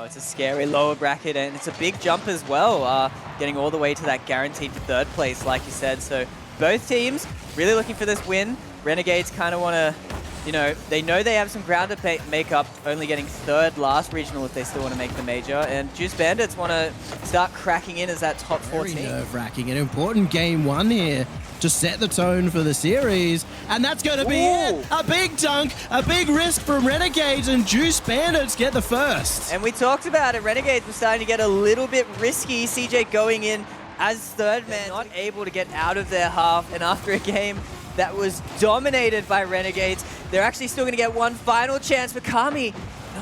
it's a scary lower bracket, and it's a big jump as well, getting all the way to that guaranteed third place, like you said. So both teams really looking for this win. Renegades kind of want to, you know they have some ground to make up, only getting third last regional if they still want to make the major. And Juice Bandits want to start cracking in as that top 4 team. Nerve-wracking, an important game 1 here to set the tone for the series. And that's going to be it. A big dunk, a big risk from Renegades, and Juice Bandits get the first. And we talked about it. Renegades were starting to get a little bit risky. CJ going in as third man, not able to get out of their half. And after a game that was dominated by Renegades, they're actually still going to get one final chance for Kamii.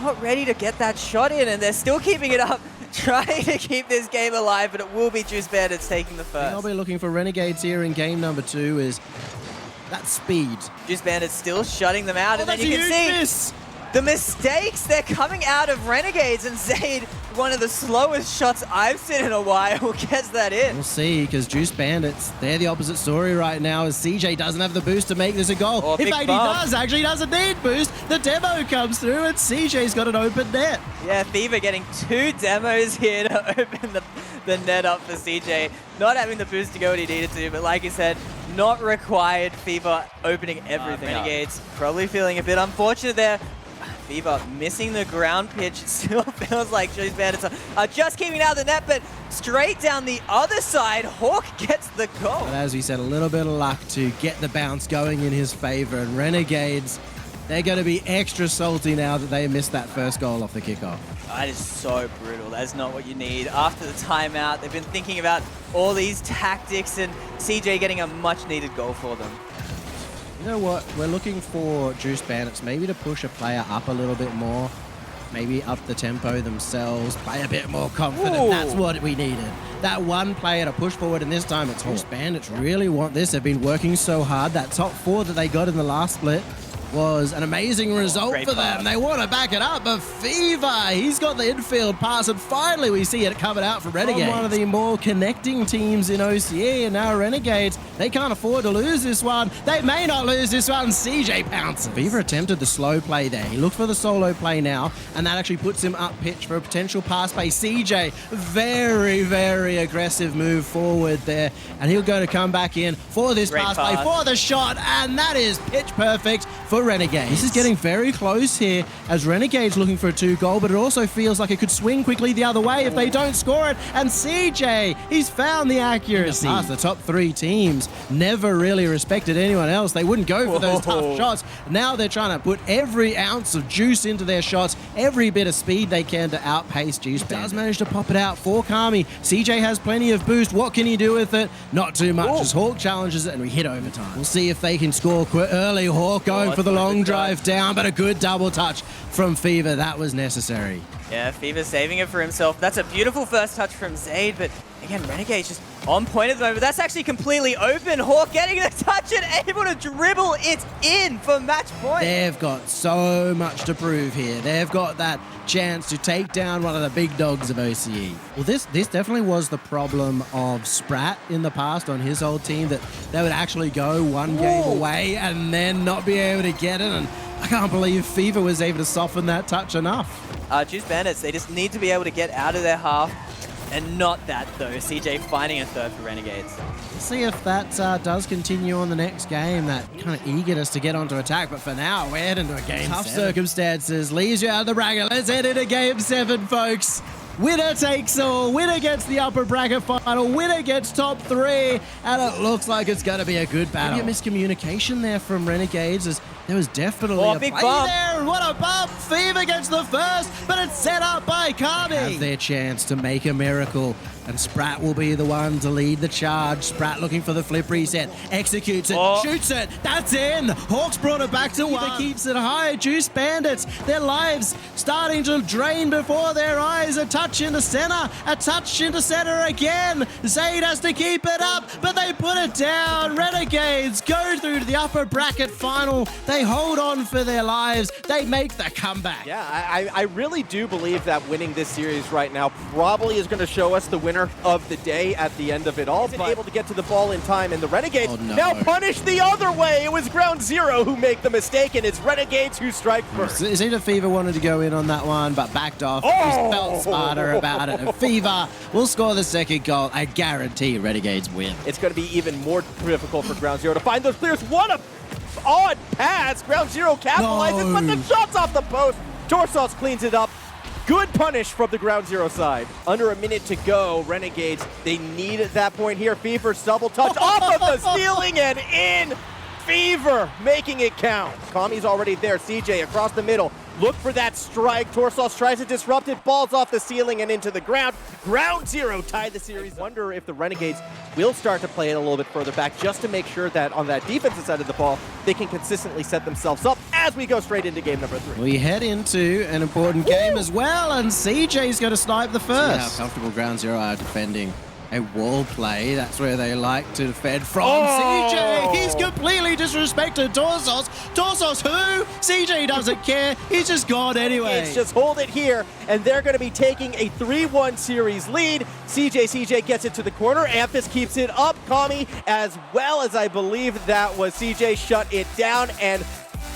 Not ready to get that shot in, and they're still keeping it up, trying to keep this game alive, but it will be Juice Bandits taking the first. I'll be looking for Renegades here in game number 2 is that speed. Juice Bandits still shutting them out, and then you can see the mistakes. They're coming out of Renegades, and Zaid, one of the slowest shots I've seen in a while, gets that in. We'll see, because Juice Bandits, they're the opposite story right now, as CJ doesn't have the boost to make this a goal. In fact, he does, actually doesn't need boost. The demo comes through, and CJ's got an open net. Yeah, Fever getting 2 demos here to open the net up for CJ. Not having the boost to go what he needed to, but like you said, not required. Fever opening everything. Renegades probably feeling a bit unfortunate there. Fever missing the ground pitch. It still feels like Juice Bandits are just keeping it out of the net, but straight down the other side, Hawk gets the goal. But as we said, a little bit of luck to get the bounce going in his favor, and Renegades, they're going to be extra salty now that they missed that first goal off the kickoff. That is so brutal. That is not what you need. After the timeout, they've been thinking about all these tactics, and CJ getting a much-needed goal for them. You know what? We're looking for Juice Bandits maybe to push a player up a little bit more, maybe up the tempo themselves, play a bit more confident. Ooh. That's what we needed. That one player to push forward, and this time it's Juice Bandits really want this. They've been working so hard. That top 4 that they got in the last split was an amazing result for them. They want to back it up, but Fever, he's got the infield pass, and finally we see it coming out from Renegades. One of the more connecting teams in OCE, and now Renegades, they can't afford to lose this one. They may not lose this one. CJ pounces. Fever attempted the slow play there. He looked for the solo play now, and that actually puts him up pitch for a potential pass play. CJ, very, very aggressive move forward there, and he'll go to come back in for this pass play, for the shot, and that is pitch perfect for Renegades. This is getting very close here as Renegades looking for a 2-goal, but it also feels like it could swing quickly the other way if they don't score it. And CJ, he's found the accuracy. The top 3 teams never really respected anyone else. They wouldn't go for those tough shots. Now they're trying to put every ounce of juice into their shots, every bit of speed they can to outpace Juice Bandits. Does manage to pop it out for Kamii. CJ has plenty of boost. What can he do with it? Not too much as Hawk challenges it, and we hit overtime. We'll see if they can score early. Hawk going for the long drive down, but a good double touch from Fever. That was necessary. Yeah, Fever saving it for himself. That's a beautiful first touch from Zaid, but again, Renegade's just on point at the moment. That's actually completely open. Hawk getting the touch and able to dribble it in for match point. They've got so much to prove here. They've got that chance to take down one of the big dogs of OCE. Well, this definitely was the problem of Sprat in the past on his old team, that they would actually go one game away and then not be able to get it. And I can't believe Fever was able to soften that touch enough. Juice Bandits, they just need to be able to get out of their half, and not that though. CJ finding a third for Renegades. See if that does continue on the next game, that kind of eagerness to get onto attack. But for now, we're heading to a game 7. Tough circumstances leaves you out of the bracket. Let's head into game 7, folks. Winner takes all. Winner gets the upper bracket final. Winner gets top 3. And it looks like it's going to be a good battle. Maybe a miscommunication there from Renegades, as there was definitely a big play bump there. And what a bump. Fever gets the first, but it's set up by Kamii. Have their chance to make a miracle. And Sprat will be the one to lead the charge. Sprat looking for the flip reset. Executes it. Shoots it. That's in. Hawks brought it back to 1. Keeps it high. Juice Bandits, their lives starting to drain before their eyes. A touch into center. A touch into center again. Zaid has to keep it up, but they put it down. Renegades go through to the upper bracket final. They hold on for their lives. They make the comeback. Yeah, I really do believe that winning winning this series right now probably is going to show us the winner of the day at the end of it all. But able to get to the ball in time, and the Renegades now punish the other way. It was Ground Zero who made the mistake, and it's Renegades who strike first. Zeta Fever wanted to go in on that one, but backed off. He felt smarter about it. And Fever will score the second goal. I guarantee Renegades win. It's going to be even more difficult for Ground Zero to find those clears. What a odd pass. Ground Zero capitalizes, but the shot's off the post. Torsos cleans it up. Good punish from the Ground Zero side. Under a minute to go, Renegades, they need at that point here. Fever's double touch off of the ceiling and in. Fever making it count. Kamii's already there. CJ across the middle. Look for that strike. Torsos tries to disrupt it. Balls off the ceiling and into the ground. Ground Zero tied the series. I wonder if the Renegades will start to play it a little bit further back just to make sure that on that defensive side of the ball, they can consistently set themselves up as we go straight into game number 3. We head into an important game as well, and CJ's going to snipe the first. See how comfortable Ground Zero are defending a wall play. That's where they like to defend from. CJ, he's completely disrespected Torsos. Torsos who? CJ doesn't care. He's just gone anyway. It's just hold it here, and they're going to be taking a 3-1 series lead. CJCJ gets it to the corner. Amphis keeps it up. Kamii, as well as I believe that was CJ, shut it down, and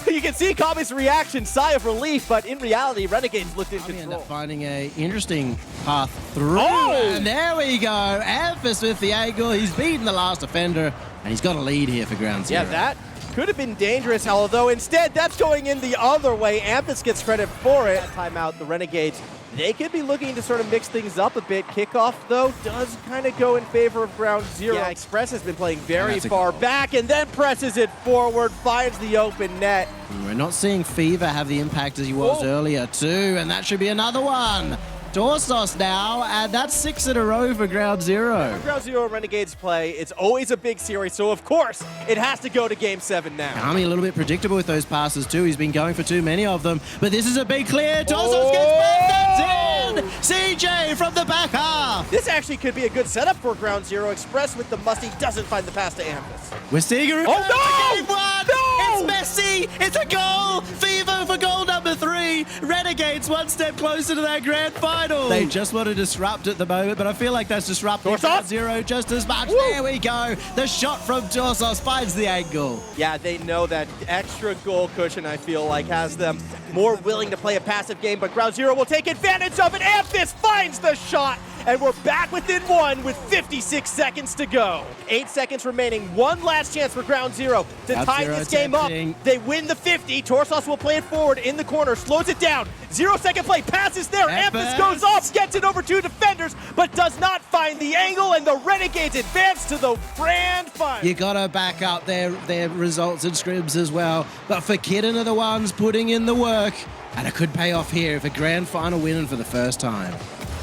you can see Kamii's reaction, sigh of relief, but in reality, Renegades looked in control. End up finding a interesting path through, and there we go. Amphis with the angle. He's beaten the last defender, and he's got a lead here for Ground Zero. Yeah, that could have been dangerous, although instead that's going in the other way. Amphis gets credit for it. Timeout, the Renegades, they could be looking to sort of mix things up a bit. Kickoff, though, does kind of go in favor of Ground Zero. Yeah, Express has been playing very far back and then presses it forward, finds the open net. We're not seeing Fever have the impact as he was earlier, too, and that should be another one. Torsos now, and that's 6 in a row for Ground Zero. When Ground Zero Renegades play, it's always a big series, so of course, it has to go to Game 7 now. Kamii a little bit predictable with those passes too. He's been going for too many of them, but this is a big clear. Torsos gets back, that's in! CJ from the back half. This actually could be a good setup for Ground Zero. Express with the musty doesn't find the pass to Amphis. We're seeing a reverse game 1! It's messy! It's a goal! Fever for goal number 3! Renegades one step closer to that grand final! They just want to disrupt at the moment, but I feel like that's disrupting Ground Zero just as much. There we go! The shot from Torsos finds the angle. Yeah, they know that extra goal cushion, I feel like, has them more willing to play a passive game, but Ground Zero will take advantage of it. Amphis finds the shot, and we're back within 1 with 56 seconds to go. 8 seconds remaining. One last chance for Ground Zero to tie this game up. They win the 50. Torsos will play it forward in the corner, slows it down. 0-second play, passes there. Amphis goes off, gets it over 2 defenders, but does not find the angle, and the Renegades advance to the grand final. You gotta back up their results and scrims as well. But for Kitten are the ones putting in the work, and it could pay off here for grand final winning for the first time.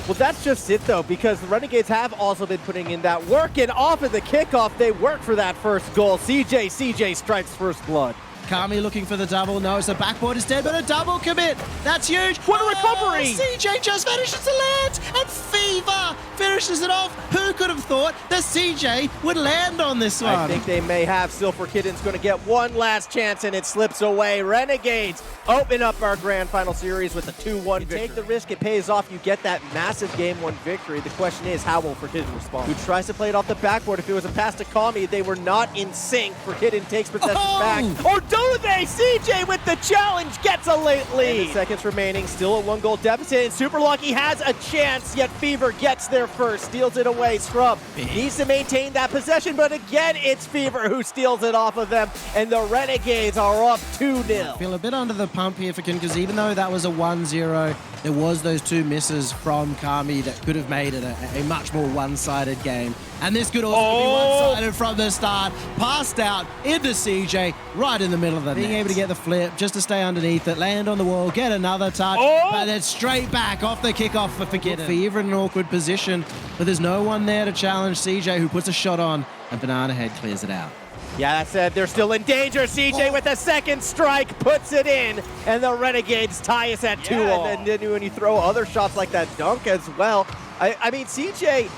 Well, that's just it, though, because the Renegades have also been putting in that work, and off of the kickoff, they work for that first goal. CJCJ strikes first blood. Kamii looking for the double. No, it's a backboard instead, but a double commit. That's huge. What a recovery! CJ just manages to land, and Fever finishes it off. Who could have thought that CJ would land on this one? I think they may have. Silver Kitten's going to get one last chance, and it slips away. Renegades open up our grand final series with a 2-1 victory. Take the risk, it pays off. You get that massive Game 1 victory. The question is, how will Kitten respond? Who tries to play it off the backboard? If it was a pass to Kamii, they were not in sync. Kitten takes possession back. Or do they? CJ with the challenge gets a late lead. 10 seconds remaining, still a 1-goal deficit, and Super Lucky has a chance, yet Fever gets there first, steals it away. Scrub needs to maintain that possession, but again, it's Fever who steals it off of them, and the Renegades are up 2-0. I feel a bit under the pump here for Kitten, because even though that was a 1-0, there was those 2 misses from Kamii that could have made it a much more one-sided game. And this could also be one-sided from the start. Passed out into CJ, right in the middle of the net. Being able to get the flip, just to stay underneath it, land on the wall, get another touch, but then straight back off the kickoff for Kitten. Fever in an awkward position, but there's no one there to challenge CJ, who puts a shot on, and Banana Head clears it out. Yeah, that said, they're still in danger. CJ with a second strike puts it in, and the Renegades tie us at 2-all. And then when you throw other shots like that dunk as well, I mean, CJ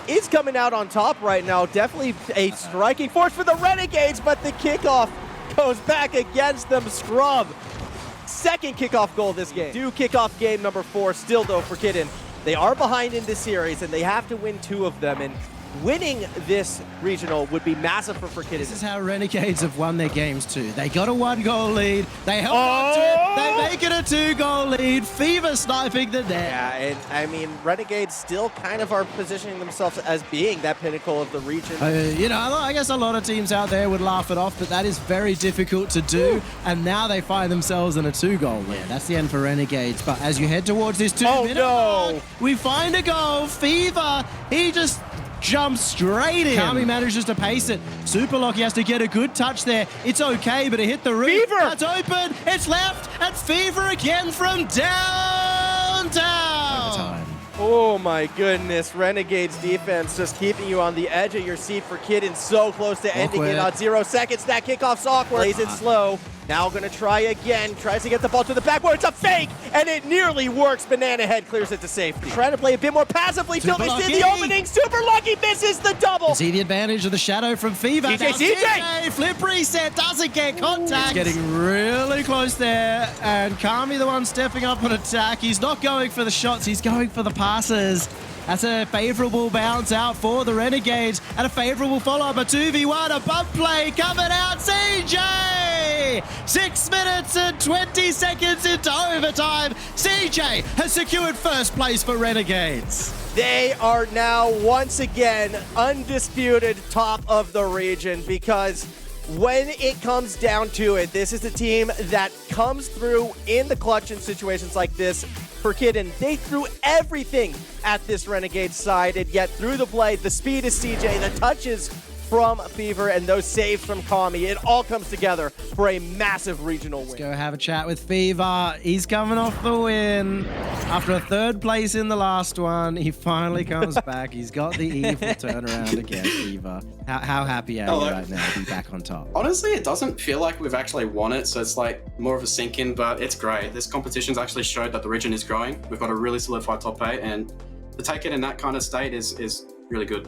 is coming out on top right now. Definitely a striking force for the Renegades, but the kickoff goes back against them. Scrub second kickoff goal this game. Do kickoff game number 4 still, though, for Kitten. They are behind in this series, and they have to win 2 of them. And winning this regional would be massive for Kitten. This is how Renegades have won their games too. They got a 1-goal lead. They held on to it. They make it a 2-goal lead. Fever sniping the net. Yeah, and I mean, Renegades still kind of are positioning themselves as being that pinnacle of the region. You know, I guess a lot of teams out there would laugh it off, but that is very difficult to do. And now they find themselves in a 2-goal lead. That's the end for Renegades. But as you head towards this 2-minute mark, we find a goal. Fever, he just jumps straight in. Kamii manages to pace it. Super Lucky has to get a good touch there. It's okay, but it hit the roof. Fever! That's open. It's left. And Fever again from downtown. Overtime. Oh my goodness, Renegades defense just keeping you on the edge of your seat for Kitten. So close to ending it on 0 seconds. That kickoff's awkward. Plays it slow. Now gonna try again. Tries to get the ball to the backboard. It's a fake, and it nearly works. Banana Head clears it to safety. Trying to play a bit more passively. Till they see the opening. Super Lucky misses the double. See the advantage of the shadow from Fever. CJCJ! Flip reset, doesn't get contact. It's getting really close there, and Kamii the one stepping up on attack. He's not going for the shots, he's going for the passes. That's a favorable bounce out for the Renegades, and a favorable follow-up, a 2v1, a bump play coming out, CJ! 6 minutes and 20 seconds into overtime, CJ has secured first place for Renegades. They are now once again undisputed top of the region, because when it comes down to it, this is the team that comes through in the clutch in situations like this. For Kitten, they threw everything at this Renegade side, and yet through the play, the speed is CJ, the touches from Fever, and those saves from Kamii. It all comes together for a massive regional win. Let's go have a chat with Fever. He's coming off the win. After a 3rd place in the last one, he finally comes back. He's got the evil turnaround again, Fever. How happy are you right now to be back on top? Honestly, it doesn't feel like we've actually won it, so it's like more of a sink-in, but it's great. This competition's actually showed that the region is growing. We've got a really solidified top 8, and to take it in that kind of state is really good.